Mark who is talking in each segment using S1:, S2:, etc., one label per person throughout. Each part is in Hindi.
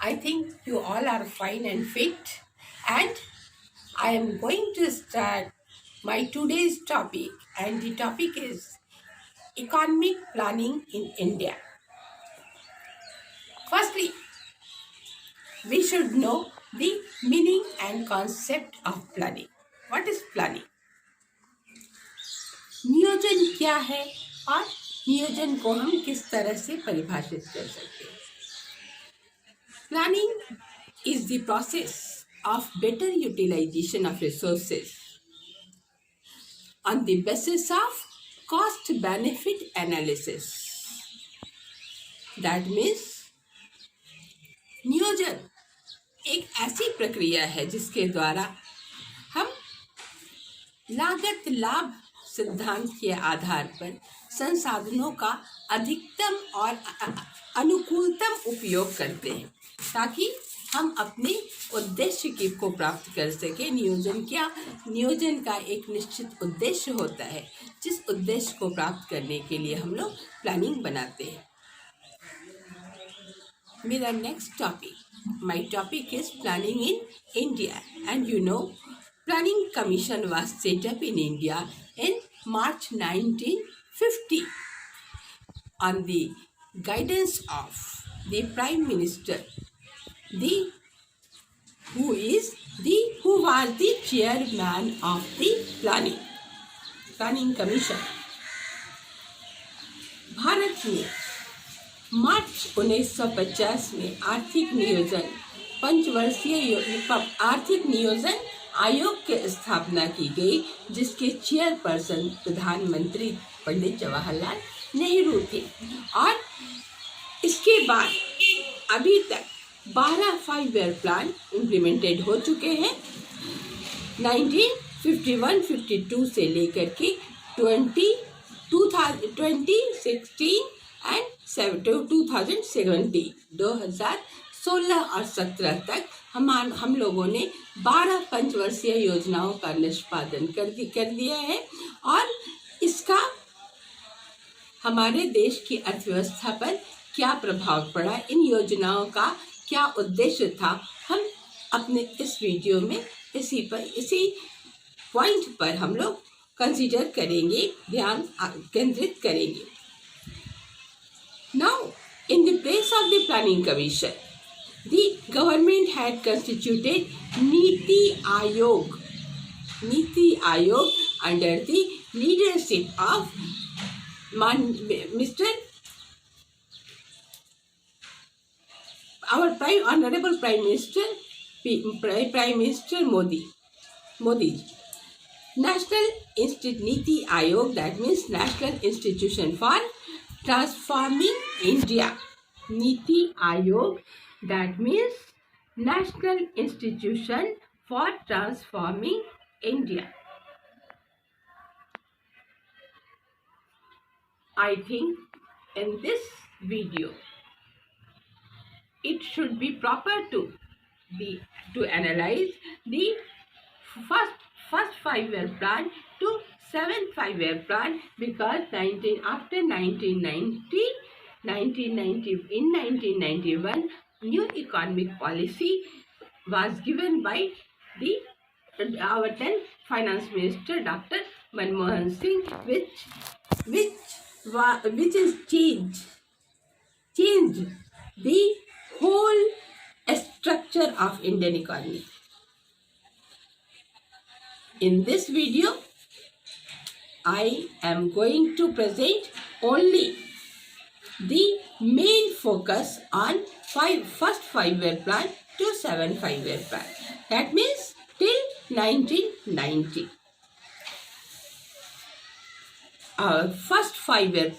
S1: I think you all are fine and fit, and I am going to start my today's topic, and the topic is economic planning in India. Firstly, we should know the meaning and concept of planning. What is planning? नियोजन क्या है और नियोजन को हम किस तरह से परिभाषित कर सकते हैं? Planning is the process of better utilization of resources on the basis of cost benefit analysis. That means नियोजन एक ऐसी प्रक्रिया है जिसके द्वारा हम लागत लाभ सिद्धांत के आधार पर संसाधनों का अधिकतम और अनुकूलतम उपयोग करते हैं ताकि हम अपने उद्देश्य को प्राप्त कर सके। नियोजन का एक निश्चित उद्देश्य होता है जिस उद्देश्य को प्राप्त करने के लिए हम लोग प्लानिंग बनाते हैं। मेरा next topic, my topic is planning in India, and you know, Planning Commission was set up in India in March 1950 on the guidance of the Prime Minister, who was the chairman of the Planning Commission. Bharat में मार्च 1950 में आर्थिक नियोजन आयोग की स्थापना की गई, जिसके चेयरपर्सन प्रधानमंत्री पंडित जवाहरलाल नेहरू थे। और इसके बाद अभी तक 12 5-ईयर प्लान इम्प्लीमेंटेड हो चुके हैं। 1951-52 से लेकर के 2016 एंड 2016 और 17 तक हम लोगों ने 12 पंचवर्षीय योजनाओं का निष्पादन कर दिया है। और इसका हमारे देश की अर्थव्यवस्था पर क्या प्रभाव पड़ा, इन योजनाओं का क्या उद्देश्य था, हम अपने इस वीडियो में इसी पॉइंट पर हम लोग कंसीडर करेंगे, ध्यान केंद्रित करेंगे। Now, in the place of the Planning Commission, the government had constituted Niti Aayog under the leadership of our Honorable Prime Minister Modi. Niti Aayog, that means National Institution for Transforming India. Niti Aayog, that means National Institution for Transforming India. I think in this video it should be proper to analyze the first 5-year plan to 7th 5-year plan, because after 1991 new economic policy was given by our then finance minister Dr. Manmohan Singh, which is changed the whole structure of Indian economy. In this video, I am going to present only the main focus on first 5-year plan to 7th 5-year plan. That means till 1990. Our first 5-year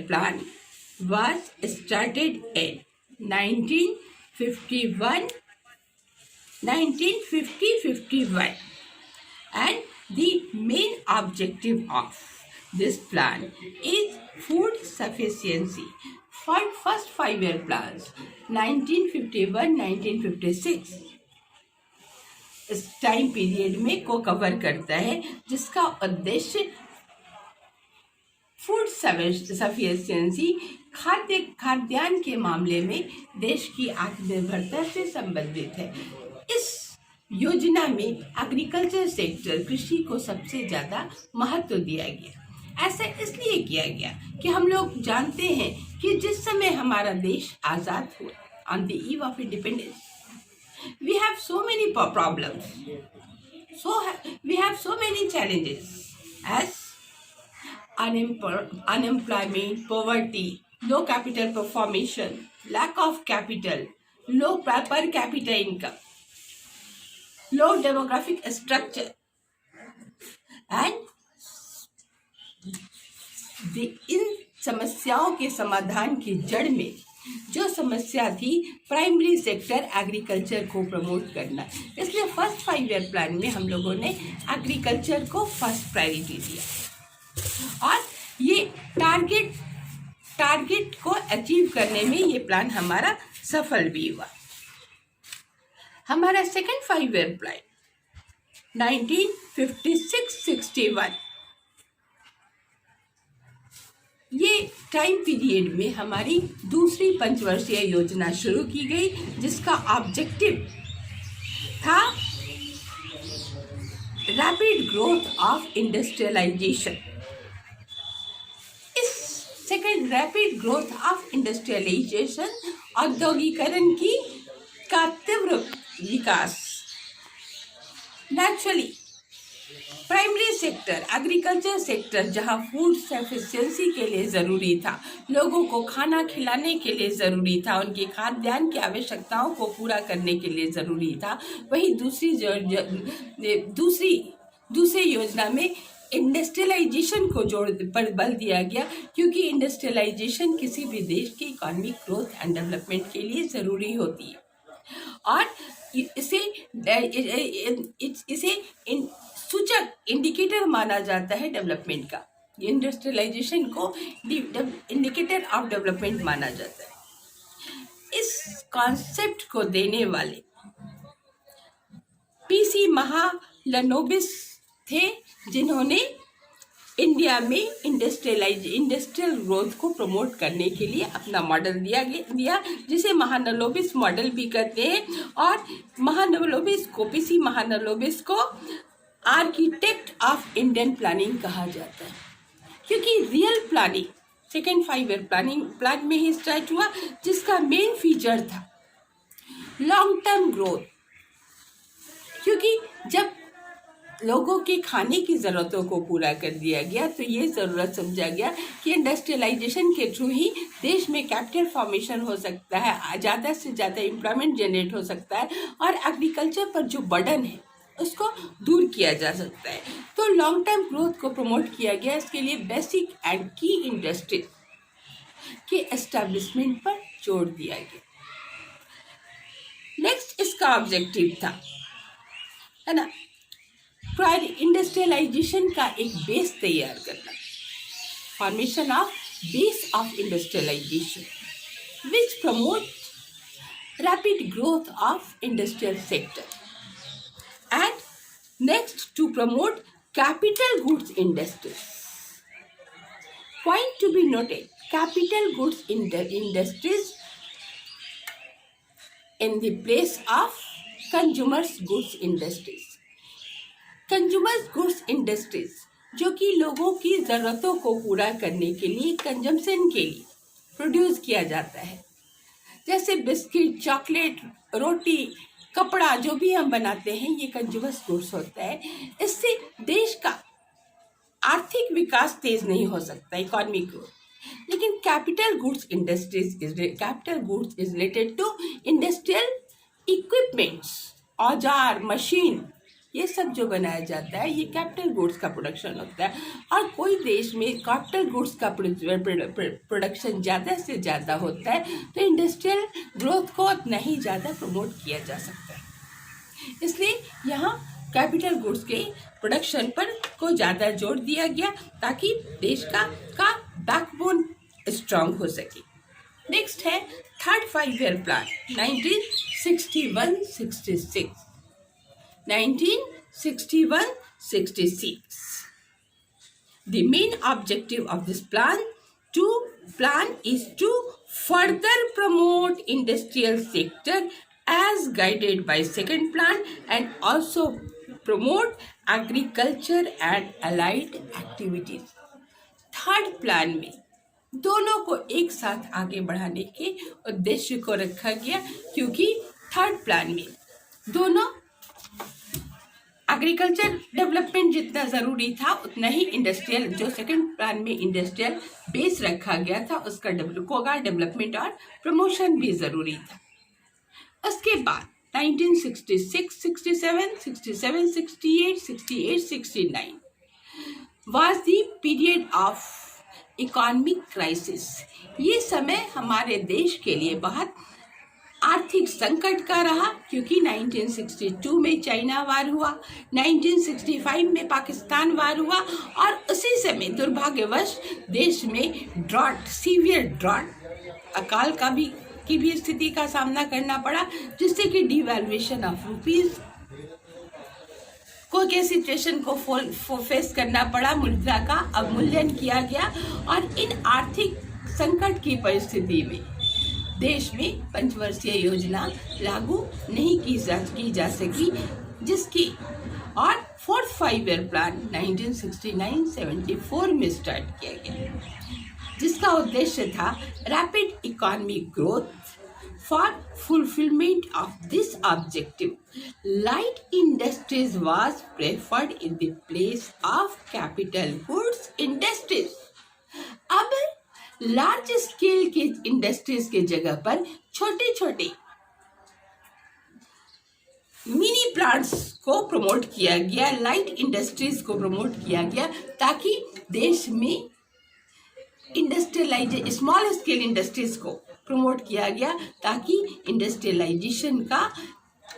S1: plan was started in 1950-51, and the main objective of this plan is food sufficiency for first 5-year plans 1951-1956 इस टाइम पीरियड में को कवर करता है, जिसका उद्देश्य फूड सफिशिएंसी खाद्यान्न के मामले में देश की आत्मनिर्भरता से संबंधित है। इस योजना में एग्रीकल्चर सेक्टर, कृषि को सबसे ज़्यादा महत्व दिया गया। ऐसा इसलिए किया गया कि हम लोग जानते हैं कि जिस समय हमारा देश आज़ाद हुआ, on the eve of independence, we have so many problems, we have so many challenges as unemployment, poverty, low capital formation, lack of capital, low per capita income, low demographic structure, and इन समस्याओं के समाधान की जड़ में जो समस्या थी, प्राइमरी सेक्टर एग्रीकल्चर को प्रमोट करना। इसलिए फर्स्ट 5 ईयर प्लान में हम लोगों ने एग्रीकल्चर को फर्स्ट प्रायोरिटी दिया और ये टारगेट को अचीव करने में ये प्लान हमारा सफल भी हुआ। हमारा सेकंड 5 ईयर प्लान 1956-61, ये टाइम पीरियड में हमारी दूसरी पंचवर्षीय योजना शुरू की गई, जिसका ऑब्जेक्टिव था रैपिड ग्रोथ ऑफ इंडस्ट्रियलाइजेशन। इस second rapid growth of industrialisation, औद्योगिकरण का तीव्र विकास, naturally primary sector agriculture sector, जहां फूड सफिशिएंसी के लिए ज़रूरी था, लोगों को खाना खिलाने के लिए ज़रूरी था, उनकी खाद्यान्न की आवश्यकताओं को पूरा करने के लिए ज़रूरी था, वहीं दूसरी योजना में इंडस्ट्रियलाइजेशन को पर बल दिया गया, क्योंकि इंडस्ट्रियलाइजेशन किसी भी देश की इकोनॉमिक ग्रोथ एंड डेवलपमेंट के लिए ज़रूरी होती है और इसे सूचक इंडिकेटर माना जाता है डेवलपमेंट का। इंडस्ट्रियलाइजेशन को इंडिकेटर ऑफ डेवलपमेंट माना जाता है। इस कॉन्सेप्ट को देने वाले पीसी महालनोबिस थे, जिन्होंने इंडिया में इंडस्ट्रियल ग्रोथ को प्रमोट करने के लिए अपना मॉडल दिया, जिसे महालनोबिस मॉडल भी कहते हैं। और पीसी महालनोबिस को आर्किटेक्ट ऑफ इंडियन प्लानिंग कहा जाता है, क्योंकि real planning second 5 year plan में ही स्टार्ट हुआ, जिसका मेन फीचर था लॉन्ग टर्म ग्रोथ। क्योंकि जब लोगों के खाने की ज़रूरतों को पूरा कर दिया गया, तो ये ज़रूरत समझा गया कि इंडस्ट्रियलाइजेशन के थ्रू ही देश में कैपिटल फॉर्मेशन हो सकता है, ज़्यादा से ज़्यादा एम्प्लॉयमेंट जनरेट हो सकता है और एग्रीकल्चर पर जो बर्डन है उसको दूर किया जा सकता है। तो लॉन्ग टर्म ग्रोथ को प्रमोट किया गया। इसके लिए बेसिक एंड की इंडस्ट्री के एस्टेब्लिशमेंट पर जोर दिया गया। नेक्स्ट इसका ऑब्जेक्टिव था, है ना, इंडस्ट्रियलाइजेशन का एक बेस तैयार करना, formation of base of industrialization which promote rapid growth of industrial sector. And next, to promote capital goods industries. Point to be noted, capital goods industries in the place of consumers goods industries. Consumers goods industries जो कि लोगों की ज़रूरतों को पूरा करने के लिए, कंजम्पशन के लिए प्रोड्यूस किया जाता है, जैसे बिस्किट, चॉकलेट, रोटी, कपड़ा, जो भी हम बनाते हैं, ये कंज्यूमर्स गुड्स होता है। इससे देश का आर्थिक विकास तेज नहीं हो सकता, इकोनॉमिक ग्रोथ। लेकिन capital goods is related to industrial equipments, औजार, मशीन, ये सब जो बनाया जाता है, ये कैपिटल गुड्स का प्रोडक्शन होता है। और कोई देश में कैपिटल गुड्स का प्रोडक्शन ज़्यादा से ज़्यादा होता है, तो इंडस्ट्रियल ग्रोथ को उतना ही ज़्यादा प्रमोट किया जा सकता है। इसलिए यहाँ कैपिटल गुड्स के प्रोडक्शन पर को ज़्यादा जोर दिया गया, ताकि देश का बैकबोन स्ट्रांग हो सके। नेक्स्ट है third 5 year plan 1961-66। The main objective of this plan is to further promote industrial sector as guided by second plan and also promote agriculture and allied activities. Third plan में दोनों को एक साथ आगे बढ़ाने के उद्देश्य को रखा गया, क्योंकि थर्ड प्लान में दोनों एग्रीकल्चर डेवलपमेंट जितना ज़रूरी था उतना ही इंडस्ट्रियल, जो सेकंड प्लान में इंडस्ट्रियल बेस रखा गया था उसका डेवलपमेंट और प्रमोशन भी ज़रूरी था। उसके बाद 1966, 67, 67, 68, 68, 69 was the period of economic crisis. ये समय हमारे देश के लिए बहुत आर्थिक संकट का रहा, क्योंकि 1962 में चाइना वार हुआ, 1965 में पाकिस्तान वार हुआ और उसी समय दुर्भाग्यवश देश में ड्रॉट, सीवियर ड्रॉट, अकाल की भी स्थिति का सामना करना पड़ा, जिससे कि डिवैल्यूएशन ऑफ रुपीज को के सिचुएशन को फेस करना पड़ा, मुद्रा का अवमूल्यन किया गया और इन आर्थिक संकट की परिस्थिति में देश में पंचवर्षीय योजना लागू नहीं की जा सकी, जिसकी और फोर्थ 5 ईयर प्लान 1969-74 में स्टार्ट किया गया, जिसका उद्देश्य था rapid economic growth. For fulfillment of this objective, light industries was preferred in the place of capital goods industries. अब लार्ज स्केल के इंडस्ट्रीज के जगह पर छोटे छोटे मिनी प्लांट्स को प्रमोट किया गया, लाइट इंडस्ट्रीज को प्रमोट किया गया, ताकि देश में स्मॉल स्केल इंडस्ट्रीज को प्रमोट किया गया, ताकि इंडस्ट्रियलाइजेशन का,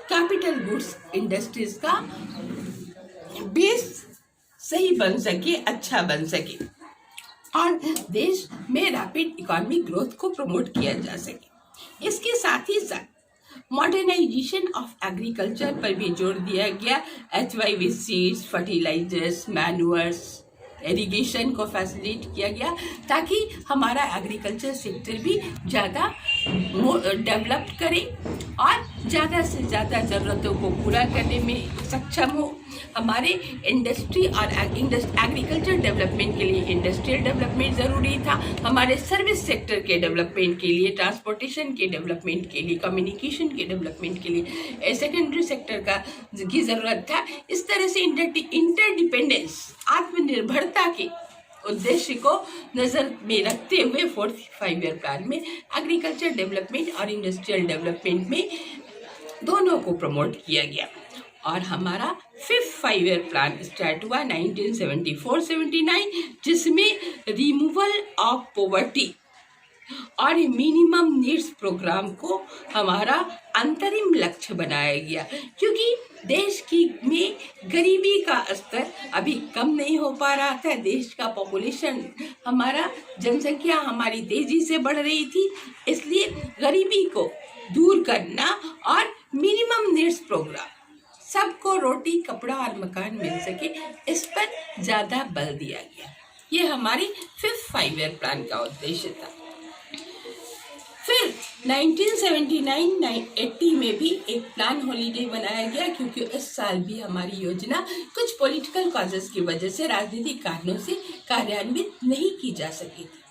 S1: कैपिटल गुड्स इंडस्ट्रीज का बेस सही बन सके, अच्छा बन सके और देश में रैपिड इकोनॉमिक ग्रोथ को प्रमोट किया जा सके। इसके साथ ही साथ मॉडर्नाइजेशन ऑफ एग्रीकल्चर पर भी जोर दिया गया। HYV seeds, fertilisers, manures, irrigation को फैसिलिटेट किया गया, ताकि हमारा एग्रीकल्चर सेक्टर भी ज़्यादा डेवलप करे और ज़्यादा से ज़्यादा ज़रूरतों को पूरा करने में सक्षम हो। हमारे इंडस्ट्री और एग्रीकल्चर डेवलपमेंट के लिए इंडस्ट्रियल डेवलपमेंट ज़रूरी था, हमारे सर्विस सेक्टर के डेवलपमेंट के लिए, ट्रांसपोर्टेशन के डेवलपमेंट के लिए, कम्युनिकेशन के डेवलपमेंट के लिए सेकेंडरी सेक्टर की ज़रूरत था। इस तरह से इंटरडिपेंडेंस, आत्मनिर्भरता के उद्देश्य को नज़र में रखते हुए फोर्थ 5 ईयर प्लान में एग्रीकल्चर डेवलपमेंट और इंडस्ट्रियल डेवलपमेंट में दोनों को प्रमोट किया गया। और हमारा 5th 5 ईयर प्लान स्टार्ट हुआ 1974-79, जिसमें रिमूवल ऑफ पॉवर्टी और मिनिमम नीड्स प्रोग्राम को हमारा अंतरिम लक्ष्य बनाया गया, क्योंकि देश में गरीबी का स्तर अभी कम नहीं हो पा रहा था। देश का पॉपुलेशन, हमारा जनसंख्या हमारी तेजी से बढ़ रही थी, इसलिए गरीबी को दूर करना और मिनिमम नीड्स प्रोग्राम, सबको रोटी, कपड़ा और मकान मिल सके, इस पर ज़्यादा बल दिया गया। ये हमारी 5th 5 ईयर प्लान का उद्देश्य था। फिर 1979-80 में भी एक प्लान हॉलीडे बनाया गया, क्योंकि इस साल भी हमारी योजना कुछ पॉलिटिकल कॉजेस की वजह से, राजनीतिक कारणों से कार्यान्वित नहीं की जा सकी थी।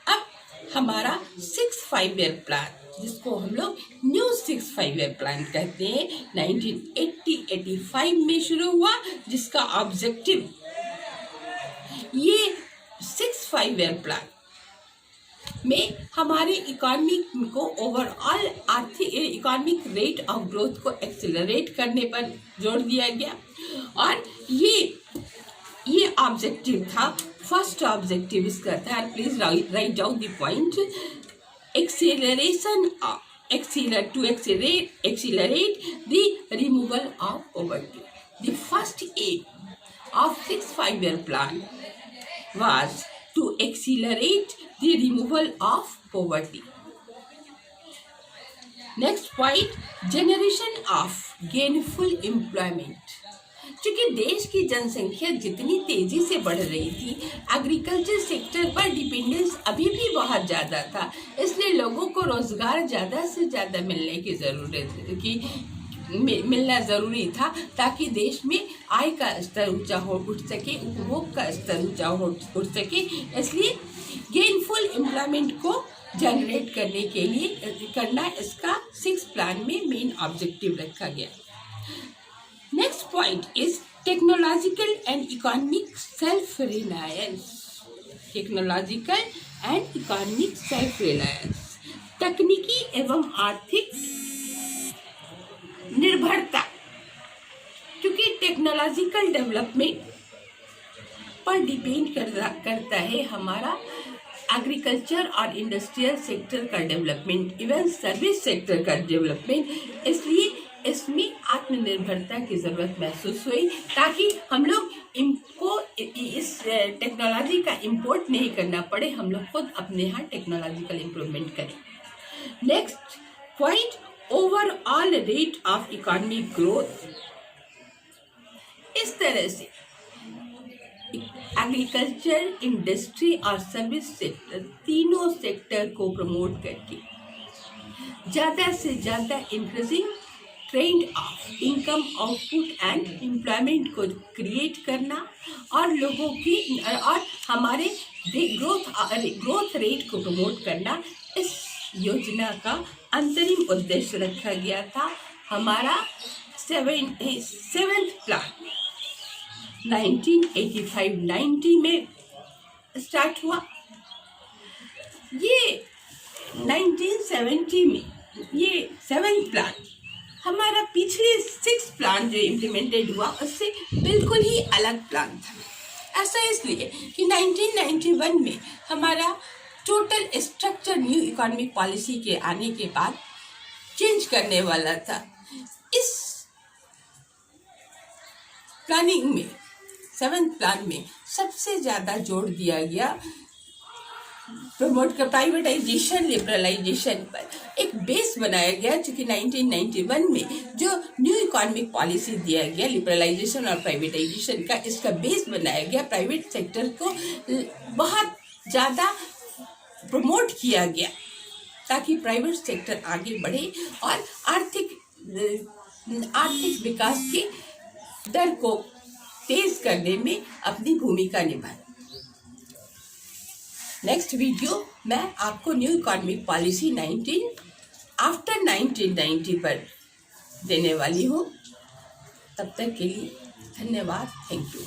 S1: अब हमारा 6th 5 ईयर प्लान, जिसको हम लोग न्यू 6th 5 ईयर प्लान कहते हैं, 1980-85 में शुरू हुआ, जिसका ऑब्जेक्टिव, ये 6th 5 ईयर प्लान में हमारे इकोनॉमी को ओवरऑल आर्थिक इकोनॉमिक रेट ऑफ ग्रोथ को एक्सेलरेट करने पर जोर दिया गया। और ये ऑब्जेक्टिव था, फर्स्ट ऑब्जेक्टिव इसका था, please write down the point, to accelerate the removal of poverty. The first aim of 6th 5 year plan was to accelerate the removal of poverty. Next point, generation of gainful employment. क्योंकि देश की जनसंख्या जितनी तेजी से बढ़ रही थी, एग्रीकल्चर सेक्टर पर डिपेंडेंस अभी भी बहुत ज़्यादा था। इसलिए लोगों को रोजगार ज़्यादा से ज़्यादा मिलना ज़रूरी था, ताकि देश में आय का स्तर ऊंचा उठ सके, उपभोग का स्तर ऊंचा उठ सके। इसलिए गेनफुल एम्प्लॉयमेंट को जनरेट करना इसका 6 प्लान में मेन ऑब्जेक्टिव रखा गया। Next point is technological and economic self reliance. Technological and economic self reliance, तकनीकी एवं आर्थिक निर्भरता। क्योंकि टेक्नोलॉजिकल डेवलपमेंट पर डिपेंड करता है हमारा एग्रीकल्चर और इंडस्ट्रियल सेक्टर का डेवलपमेंट, इवन सर्विस सेक्टर का डेवलपमेंट। इसलिए इसमें आत्मनिर्भरता की ज़रूरत महसूस हुई, ताकि हम लोग इस टेक्नोलॉजी का इंपोर्ट नहीं करना पड़े, हम लोग खुद अपने यहाँ टेक्नोलॉजिकल इम्प्रूवमेंट करें। Next point, overall rate of economic growth. इस तरह से एग्रीकल्चर, इंडस्ट्री और सर्विस सेक्टर, तीनों सेक्टर को प्रमोट करके ज़्यादा से ज़्यादा increasing trend of income, output and employment को क्रिएट करना, और लोगों की और हमारे ग्रोथ रेट को प्रमोट करना, इस योजना का अंतरिम उद्देश्य रखा गया था। हमारा 7th प्लान 1985-90 में स्टार्ट हुआ। ये 1970 में ये 7th प्लान हमारा पिछले 6 प्लान जो इम्प्लीमेंटेड हुआ उससे बिल्कुल ही अलग प्लान था। ऐसा इसलिए कि 1991 में हमारा total structure new economic policy के आने के बाद चेंज करने वाला था। इस प्लानिंग में 7th प्लान में सबसे ज़्यादा जोर दिया गया प्रमोट कर प्राइवेटाइजेशन, लिबरलाइजेशन पर एक बेस बनाया गया। चूँकि 1991 में जो न्यू इकोनॉमिक पॉलिसी दिया गया लिबरलाइजेशन और प्राइवेटाइजेशन का, इसका बेस बनाया गया। प्राइवेट सेक्टर को बहुत ज़्यादा प्रमोट किया गया ताकि प्राइवेट सेक्टर आगे बढ़े और आर्थिक विकास की दर को तेज करने में अपनी भूमिका निभाए। नेक्स्ट वीडियो मैं आपको न्यू इकोनॉमिक पॉलिसी आफ्टर 1990 पर देने वाली हूँ। तब तक के लिए धन्यवाद। Thank you.